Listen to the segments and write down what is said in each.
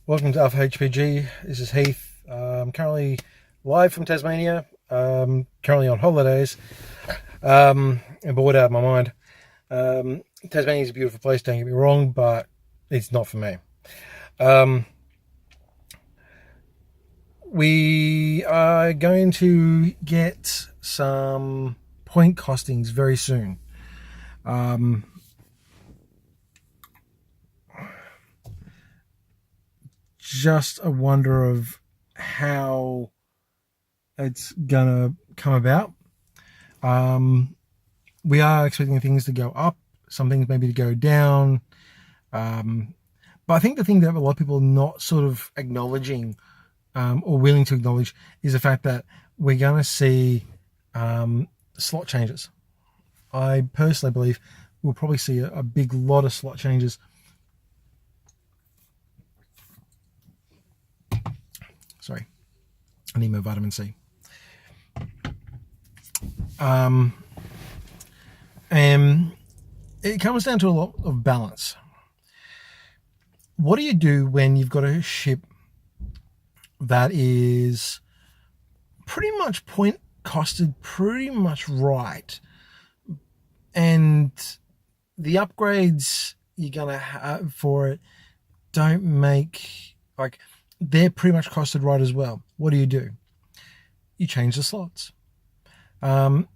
Welcome to Alpha HPG. This is Heath. Currently live from Tasmania. Currently on holidays. And bored out of my mind. Tasmania is a beautiful place, don't get me wrong, but it's not for me. We are going to get some point costings very soon. Just a wonder of how it's gonna come about. We are expecting things to go up, some things maybe to go down. But I think the thing that a lot of people are not sort of acknowledging or willing to acknowledge is the fact that we're going to see slot changes. I personally believe we'll probably see a big lot of slot changes. Sorry, I need my vitamin C. And it comes down to a lot of balance. What do you do when you've got a ship that is pretty much point costed pretty much right, and the upgrades you're going to have for it don't make, like, they're pretty much costed right as well? What do? You change the slots to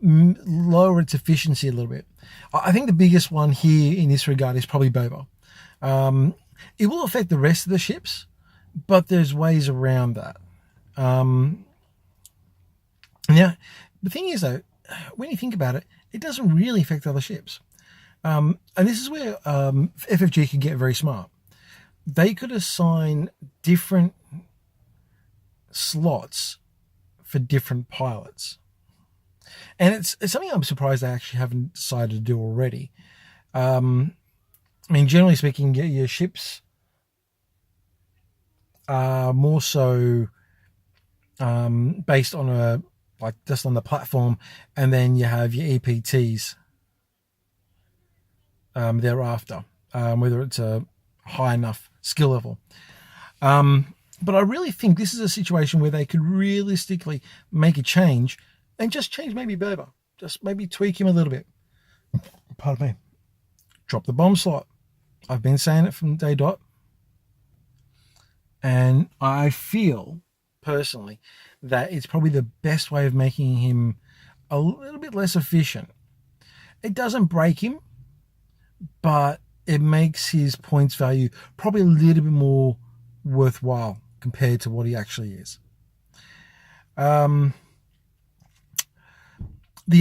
lower its efficiency a little bit. I think the biggest one here in this regard is probably Boba. It will affect the rest of the ships, but there's ways around that. Now, the thing is, though, when you think about it, it doesn't really affect other ships. And this is where FFG can get very smart. They could assign different slots for different pilots. And it's something I'm surprised they actually haven't decided to do already. I mean, generally speaking, your ships are more so based on just on the platform, and then you have your EPTs thereafter, whether it's a high enough skill level. But I really think this is a situation where they could realistically make a change and just change maybe Boba. Just maybe tweak him a little bit. Pardon me. Drop the bomb slot. I've been saying it from day dot. And I feel, personally, that it's probably the best way of making him a little bit less efficient. It doesn't break him, but it makes his points value probably a little bit more worthwhile compared to what he actually is. The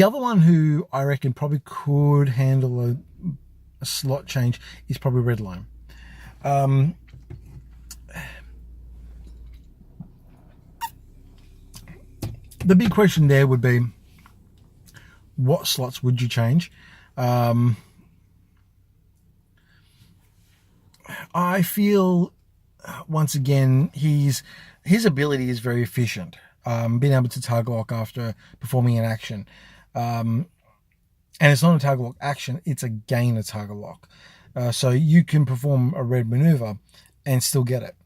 other one who I reckon probably could handle a slot change is probably Redline. The big question there would be, what slots would you change? I feel, once again, his ability is very efficient. Being able to target lock after performing an action. And it's not a target lock action, it's a gain a target lock. So you can perform a red maneuver and still get it.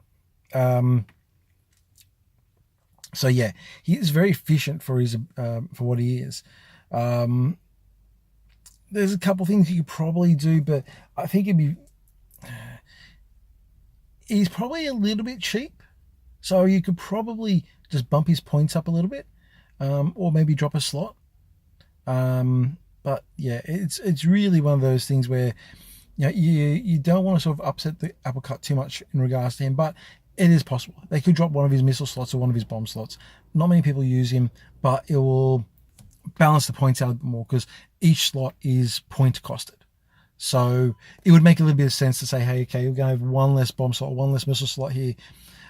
So yeah, he is very efficient for his for what he is. There's a couple things you could probably do, but I think he's probably a little bit cheap. So you could probably just bump his points up a little bit, or maybe drop a slot. But yeah, it's really one of those things where you don't want to sort of upset the apple cart too much in regards to him, but it is possible. They could drop one of his missile slots or one of his bomb slots. Not many people use him, but it will balance the points out a bit more because each slot is point costed. So it would make a little bit of sense to say, hey, okay, we're going to have one less bomb slot, one less missile slot here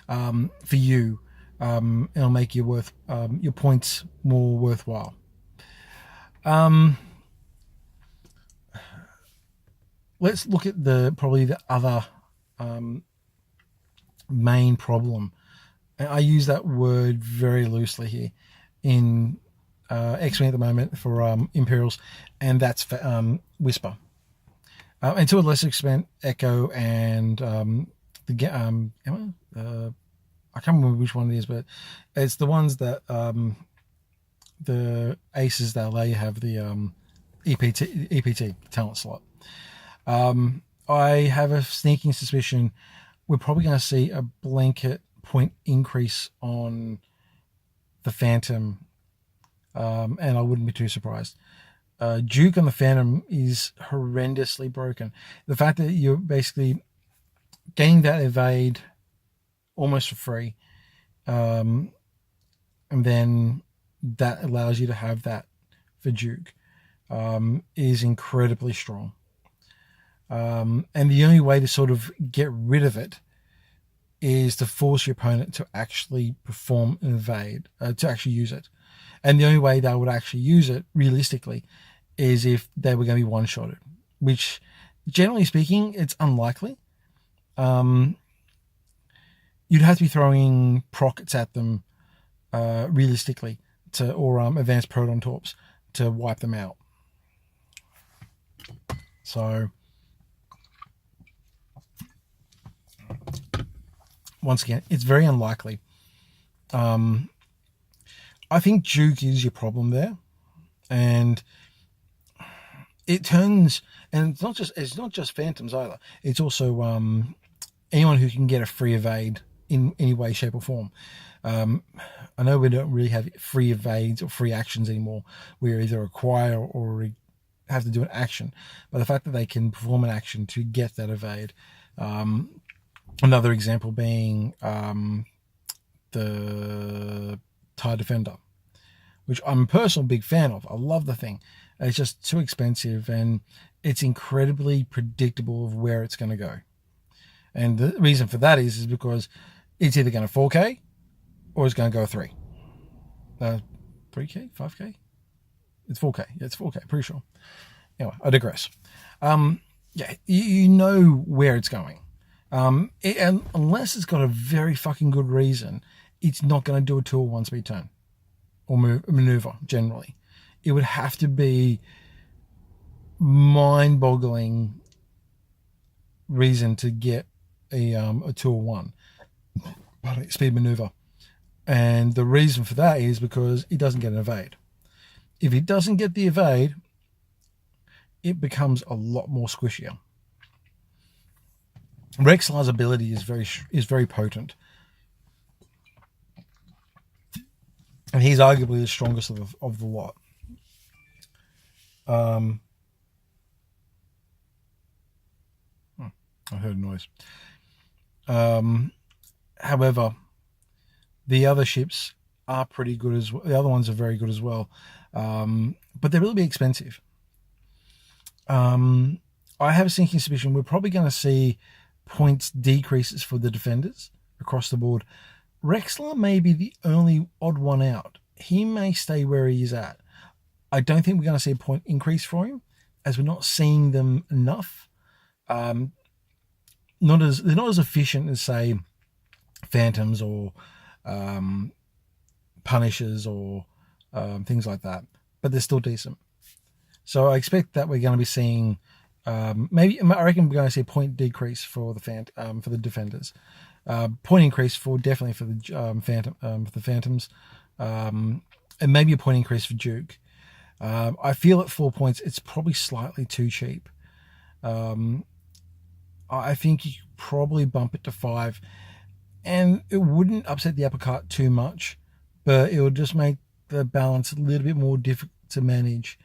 for you. It'll make your points more worthwhile. Let's look at probably the other main problem. And I use that word very loosely here in Xwing at the moment for Imperials, and that's for Whisper. And to a lesser extent, Echo and the the I can't remember which one it is, but it's the ones that the aces that allow you have the EPT talent slot. I have a sneaking suspicion we're probably going to see a blanket point increase on the Phantom, and I wouldn't be too surprised. Duke on the Phantom is horrendously broken. The fact that you're basically getting that evade almost for free, and then that allows you to have that for Duke, is incredibly strong. And the only way to sort of get rid of it is to force your opponent to actually perform an evade, to actually use it. And the only way they would actually use it, realistically, is if they were going to be one-shotted, which, generally speaking, it's unlikely. You'd have to be throwing prockets at them, realistically, or advanced proton torps to wipe them out. So, once again, it's very unlikely. I think Duke is your problem there, and it turns, and it's not just Phantoms either. It's also anyone who can get a free evade in any way, shape, or form. I know we don't really have free evades or free actions anymore. We either acquire or have to do an action, but the fact that they can perform an action to get that evade. Another example being the TIE Defender, which I'm a personal big fan of. I love the thing. It's just too expensive, and it's incredibly predictable of where it's going to go. And the reason for that is because it's either going to 4K or it's going to go 3. 3K? 5K? It's 4K. Yeah, it's 4K, pretty sure. Anyway, I digress. Yeah, you know where it's going. And unless it's got a very fucking good reason, it's not going to do a 2 or 1 speed turn or maneuver, generally. It would have to be mind-boggling reason to get a 2 or 1 speed maneuver. And the reason for that is because it doesn't get an evade. If it doesn't get the evade, it becomes a lot more squishier. Rexlar's ability is very potent, and he's arguably the strongest of the lot. I heard a noise. However, the other ships are pretty good as well. The other ones are very good as well, but they're really expensive. I have a sinking suspicion we're probably going to see points decreases for the defenders across the board. Rexlar may be the only odd one out. He may stay where he is at. I don't think we're going to see a point increase for him, as we're not seeing them enough. They're not as efficient as, say, Phantoms or Punishers or things like that, but they're still decent. So I expect that we're going to be seeing I reckon we're going to see a point decrease for the defenders, point increase definitely for the Phantoms, and maybe a point increase for Duke. I feel at 4 points it's probably slightly too cheap. I think you could probably bump it to 5, and it wouldn't upset the apple cart too much, but it would just make the balance a little bit more difficult to manage.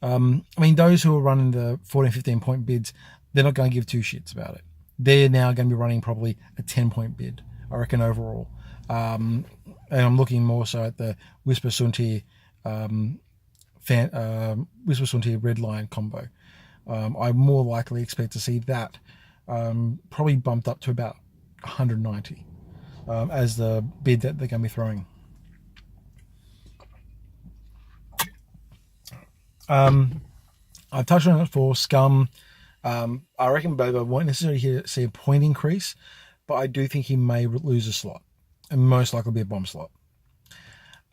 I mean, those who are running the 14, 15 point bids, they're not going to give two shits about it. They're now going to be running probably a 10 point bid, I reckon, overall. And I'm looking more so at the Whisper Suntir Whisper Suntir Red Line combo. I more likely expect to see that probably bumped up to about 190 as the bid that they're going to be throwing. I've touched on it for Scum. I reckon Boba won't necessarily see a point increase, but I do think he may lose a slot, and most likely be a bomb slot.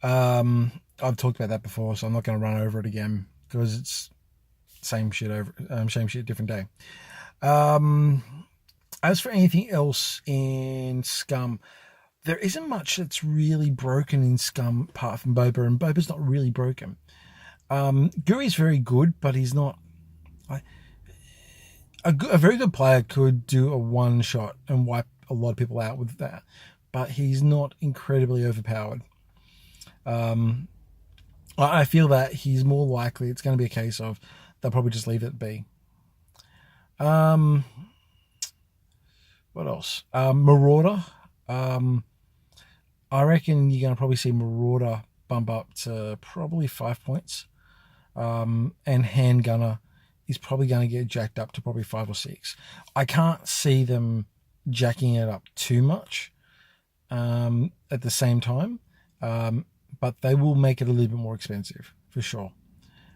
I've talked about that before, so I'm not going to run over it again because it's same shit, different day. As for anything else in Scum, there isn't much that's really broken in Scum apart from Boba, and Boba's not really broken. Guri's very good, but he's not. Like, a very good player could do a one shot and wipe a lot of people out with that, but he's not incredibly overpowered. I feel that he's more likely it's going to be a case of they'll probably just leave it be. What else? Marauder. I reckon you're going to probably see Marauder bump up to probably 5 points. And Handgunner is probably going to get jacked up to probably 5 or 6. I can't see them jacking it up too much at the same time, but they will make it a little bit more expensive for sure.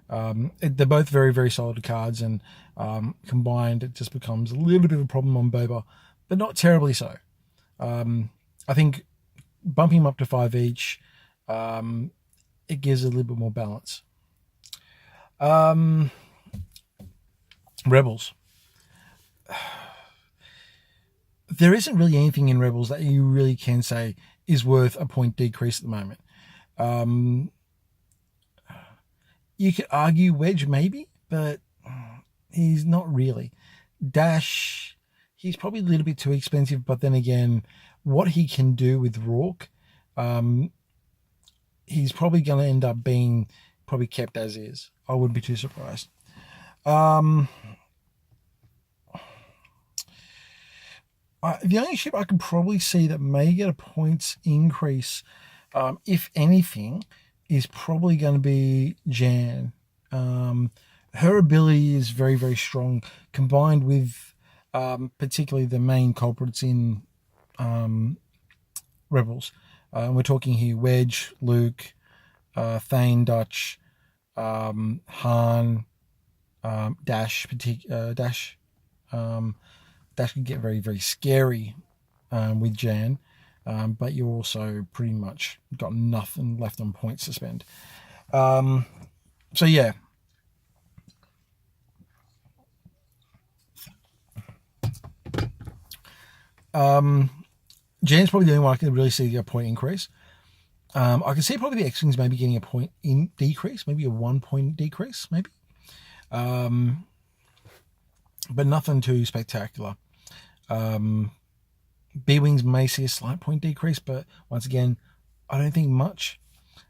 They're both very, very solid cards, and combined it just becomes a little bit of a problem on Boba, but not terribly so. I think bumping them up to 5 each, it gives a little bit more balance. Rebels. There isn't really anything in Rebels that you really can say is worth a point decrease at the moment. You could argue Wedge maybe, but he's not really. Dash, he's probably a little bit too expensive, but then again, what he can do with Rourke, he's probably going to end up being probably kept as is. I wouldn't be too surprised. The only ship I could probably see that may get a points increase, if anything, is probably going to be Jan. Her ability is very, very strong, combined with particularly the main culprits in Rebels. We're talking here Wedge, Luke, Thane, Dutch, Han, Dash. Dash could get very, very scary with Jan, but you also pretty much got nothing left on points to spend. So yeah. Jan's probably the only one I can really see a point increase. I can see probably the Xwings maybe getting a point in decrease, maybe a 1 point decrease, maybe. But nothing too spectacular. B-Wings may see a slight point decrease, but once again, I don't think much.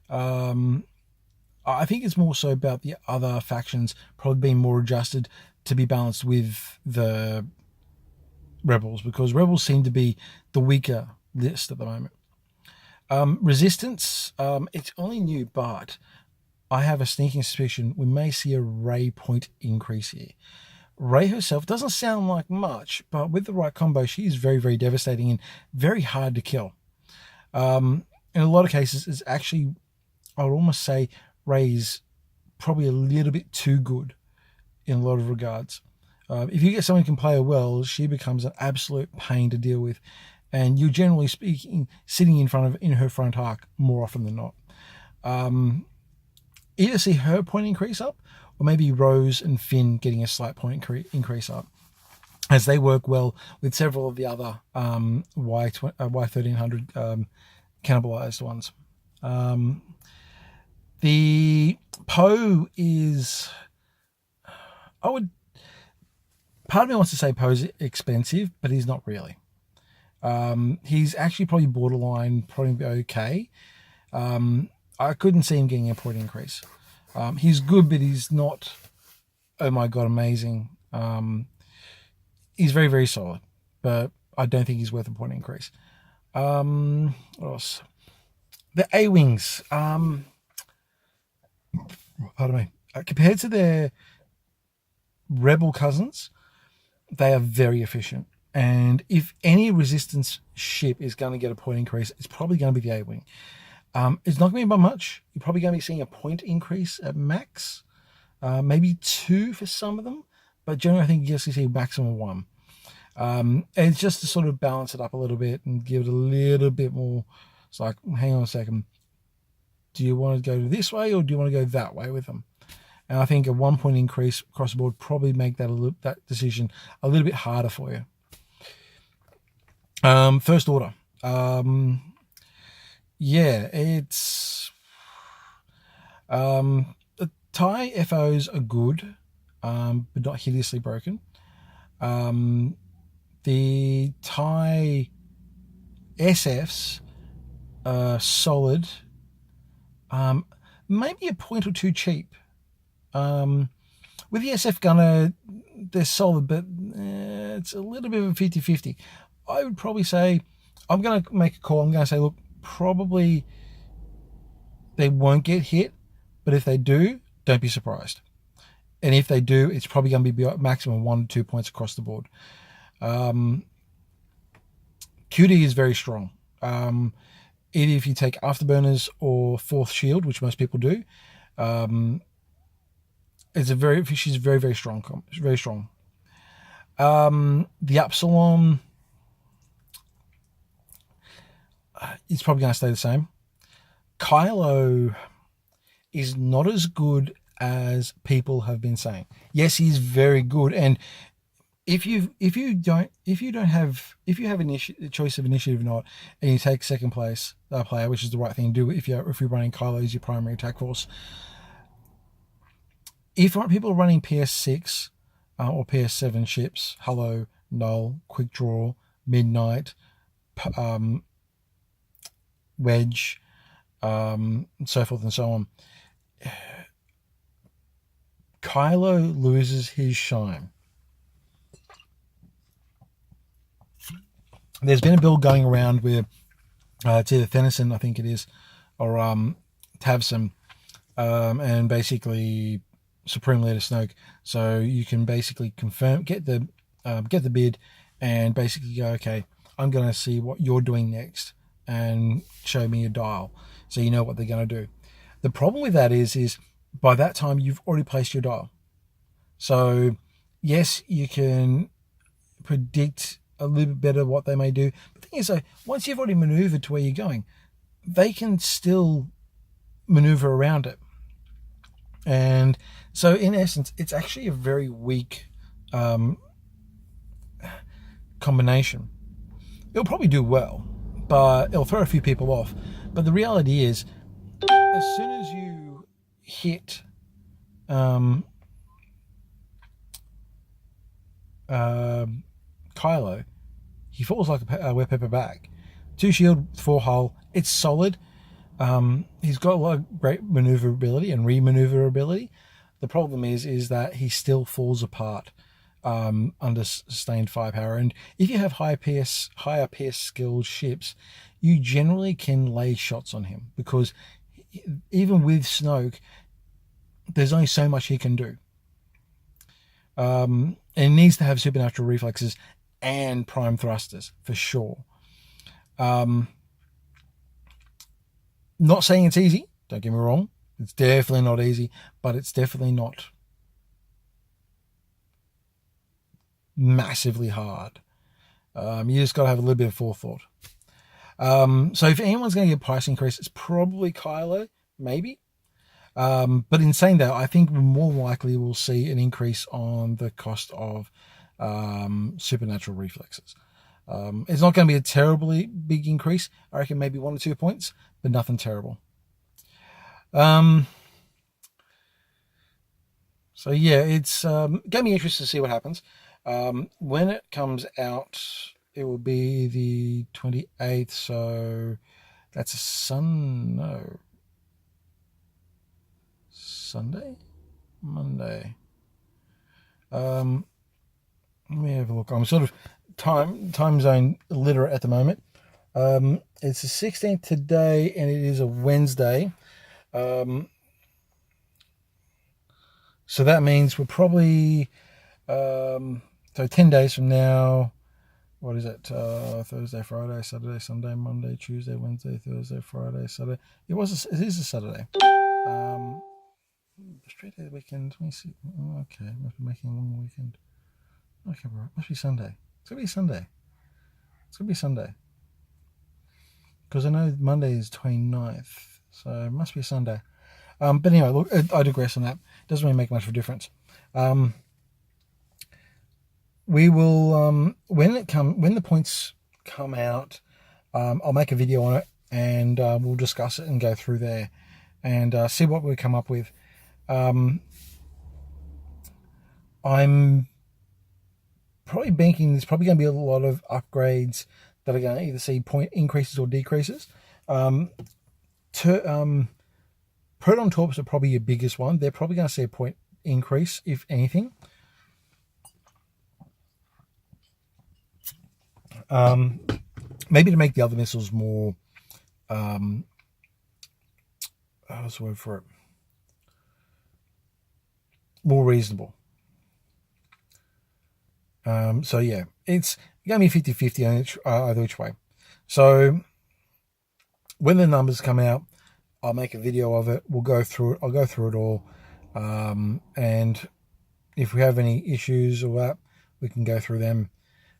I think it's more so about the other factions probably being more adjusted to be balanced with the Rebels, because Rebels seem to be the weaker list at the moment. Resistance, it's only new, but I have a sneaking suspicion we may see a Rey point increase here. Rey herself doesn't sound like much, but with the right combo, she is very, very devastating and very hard to kill. In a lot of cases, it's actually, I would almost say, Rey's probably a little bit too good in a lot of regards. If you get someone who can play her well, she becomes an absolute pain to deal with, and you're generally speaking sitting in her front arc more often than not. Either see her point increase up, or maybe Rose and Finn getting a slight point increase up, as they work well with several of the other Y1300 cannibalized ones. The Poe is, part of me wants to say Poe's expensive, but he's not really. He's actually probably borderline, probably okay. I couldn't see him getting a point increase. He's good, but he's not, oh my God, amazing. He's very, very solid, but I don't think he's worth a point increase. What else? The A-Wings. Pardon me. Compared to their Rebel cousins, they are very efficient. And if any Resistance ship is going to get a point increase, it's probably going to be the A-Wing. It's not going to be by much. You're probably going to be seeing a point increase at max, maybe 2 for some of them, but generally I think you're going to see maximum 1. And it's just to sort of balance it up a little bit and give it a little bit more. It's like, hang on a second. Do you want to go this way or do you want to go that way with them? And I think a 1 point increase across the board probably make that decision a little bit harder for you. First order. Yeah, it's the Thai FOs are good, but not hideously broken. The Thai SFs are solid. Maybe a point or two cheap. With the SF Gunner, they're solid, but it's a little bit of a 50-50. I would probably say, I'm going to make a call. I'm going to say, look, probably they won't get hit, but if they do, don't be surprised. And if they do, it's probably going to be maximum 1 to 2 points across the board. QD is very strong. Either if you take afterburners or fourth shield, which most people do, she's very, very strong. Very strong. The Upsilon is probably going to stay the same. Kylo is not as good as people have been saying. Yes, he's very good, and if you have a choice of initiative or not, and you take second place player, which is the right thing to do if you're running Kylo as your primary attack force. If people are running PS6 or PS7 ships, Hello, Null, Quick Draw, Midnight, Wedge, so forth and so on, Kylo loses his shine. There's been a build going around where it's either Tennyson, I think it is, or Tavson, and basically Supreme Leader Snoke. So you can basically get the bid, and basically go, okay, I'm going to see what you're doing next, and show me your dial, so you know what they're going to do. The problem with that is by that time you've already placed your dial. So yes, you can predict a little bit better what they may do. But the thing is, though, once you've already maneuvered to where you're going, they can still maneuver around it. And so in essence, it's actually a very weak combination. It'll probably do well, but it'll throw a few people off. But the reality is, as soon as you hit Kylo, he falls like a wet pepper bag. 2 shield, 4 hull. It's solid. He's got a lot of great maneuverability and re-maneuverability. The problem is that he still falls apart under sustained firepower. And if you have higher PS skilled ships, you generally can lay shots on him, because even with Snoke, there's only so much he can do. And he needs to have supernatural reflexes and prime thrusters for sure. Not saying it's easy, don't get me wrong. It's definitely not easy, but it's definitely not massively hard. You just got to have a little bit of forethought. So if anyone's going to get a price increase, it's probably Kylo, maybe. But in saying that, I think more likely we'll see an increase on the cost of supernatural reflexes. It's not going to be a terribly big increase. I reckon maybe 1 or 2 points, but nothing terrible. So yeah, it's going to be interesting to see what happens. When it comes out, it will be the 28th, so that's a Sunday? Monday. Let me have a look. I'm sort of time zone literate at the moment. It's the 16th today, and it is a Wednesday. So that means we're probably so 10 days from now. What is it? Thursday, Friday, Saturday, Sunday, Monday, Tuesday, Wednesday, Thursday, Friday, Saturday. It is a Saturday. Straight day weekend. 26. Oh, okay, must be making a long weekend. Okay, bro. Must be Sunday. It's gonna be Sunday. Because I know Monday is 29th, so it must be Sunday. But anyway, look, I digress on that. Doesn't really make much of a difference. We will when the points come out, I'll make a video on it, and we'll discuss it and go through there and see what we come up with. I'm probably banking there's probably going to be a lot of upgrades that are going to either see point increases or decreases. Proton Torps are probably your biggest one. They're probably going to see a point increase, if anything. Maybe to make the other missiles more, what's the word for it? More reasonable. So yeah, it's going to be 50-50 on either which way. So when the numbers come out, I'll make a video of it. We'll go through it. I'll go through it all. And if we have any issues or that, we can go through them.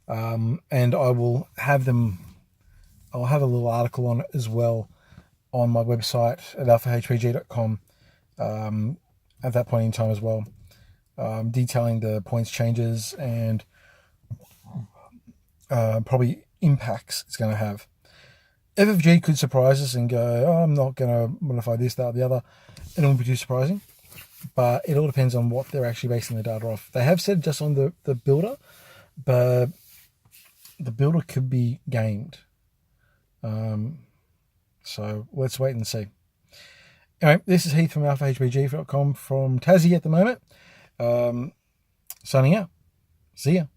And I will have them. I'll have a little article on it as well on my website at alphahpg.com at that point in time as well, detailing the points changes and probably impacts it's going to have. FFG could surprise us and go, oh, I'm not going to modify this, that, or the other. It won't be too surprising. But it all depends on what they're actually basing the data off. They have said just on the builder, but the builder could be gamed. So let's wait and see. Anyway, this is Heath from alphahpg.com from Tassie at the moment. Signing out. See ya.